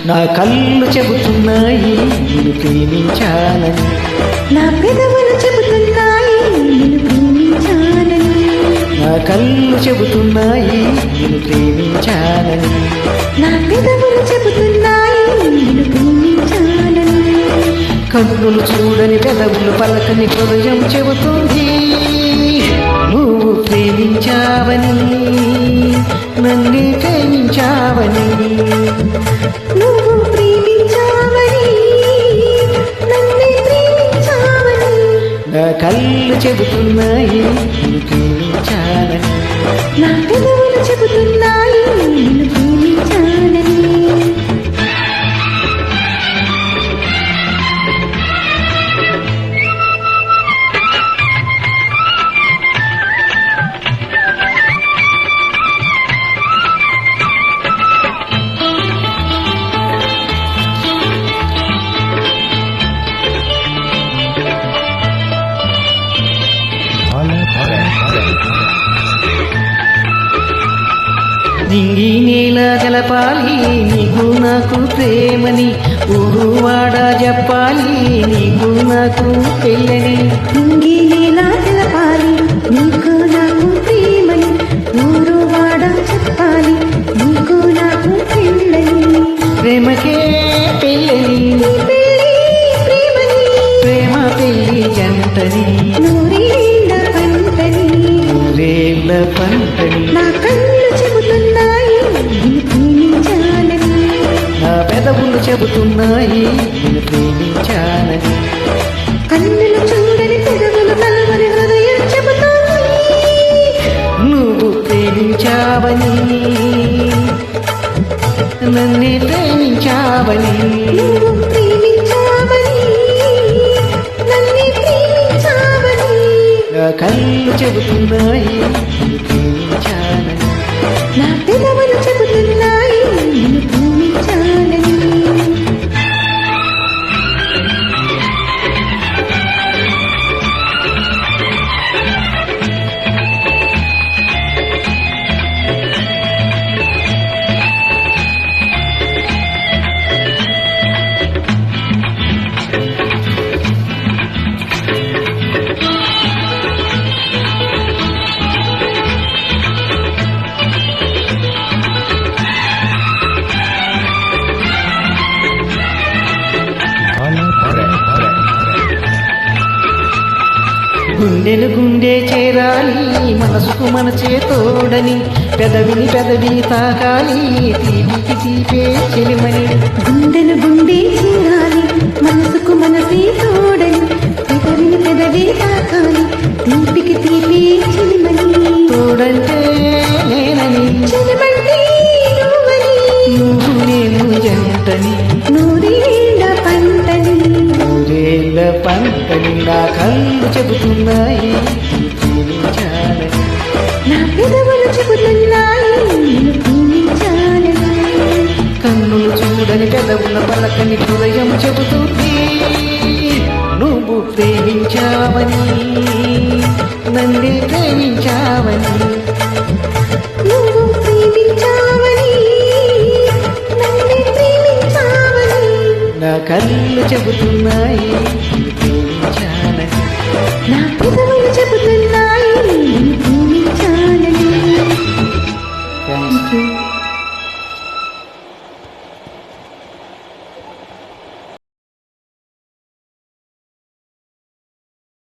నా కళ్ళు చెబుతున్నాయి నిన్ను ప్రేమించాలని, నా పెదవులు చెబుతున్నాయి నిన్ను ప్రేమించాలని, నా కళ్ళు చెబుతున్నాయి నిన్ను ప్రేమించాలని, నా పెదవులు చెబుతున్నాయి నిన్ను ప్రేమించాలని. కన్నులు చూడని పెదవులు పలకని హృదయం చెబుతుంది నువ్వు ప్రేమించావని, నన్ను ప్రేమించావని, నువ్వు ప్రేమించావని నన్నే ప్రేమించావని. నా కళ్ళు చెబుతున్నాయి నిన్ను ప్రేమించాలని, నా పెదవులు చెబుతున్నాయి నిన్ను ప్రేమించాలని. నింగి నేల తెలపాలి నీకు నాకు ప్రేమని, ఊరు వాడ చెప్పాలి నీకు నాకు పెళ్ళని, నింగి నేలా తెలపాలి నీకు నాకు ప్రేమని, ఊరు వాడ చెప్పాలి నీకు నాకు పెళ్ళని. ప్రేమకే పెళ్ళని, నీ పెళ్ళి ప్రేమని, ప్రేమ పెళ్ళి జంటని, నూరేళ్ళ పంటని. రేళ్ళ పంటని, నా కళ్ళు చెబుతున్నాయి నిన్ను ప్రేమించాలని, నా పెదవులు చెబుతున్నాయి నిన్ను ప్రేమించాలని, కన్నులు చూడని పెదవులు కలవని హృదయం చెబుతోంది నువ్వు ప్రేమించావని, నన్నే ప్రేమించావని, నువ్వు ప్రేమించావని నన్నే ప్రేమించావని. నా కళ్ళు చెబుతున్నాయి నిన్ను ప్రేమించాలని, నా పెదవులు చెబుతున్నాయి నిన్ను ప్రేమించాలని. గుండెను గుండె చేరాలి మనసుకు మనచే తోడని, పెదవిని పెదవి తాకాలి తీపికి తీపే చెలిమని, గుండెను గుండె చేరాలి మనసుకు మనసే తోడని, పెదవిని పెదవి తాకాలి తీపికి తీపి చెలిమని. తోడంటే నేనని, చెలిమంటే నువ్వని, నువ్వు నేను జంటని, నూరేళ్ళ పంటని. రేళ్ళ పంటని, నా కళ్ళు చెబుతున్నాయి నిన్ను ప్రేమించాలని, నా పెదవులు చెబుతున్నాయి నిన్ను ప్రేమించాలని, కన్నులు చూడని పెదవుల పలకని హృదయం చెబుతుంది నువ్వు ప్రేమించావని, నన్నే ప్రేమించావని, నువ్వు ప్రేమించావని నన్నే ప్రేమించావని. నా కళ్ళు చెబుతున్నాయి నిన్ను ప్రేమించాలని, నా పెదవులు చెబుతున్నాయి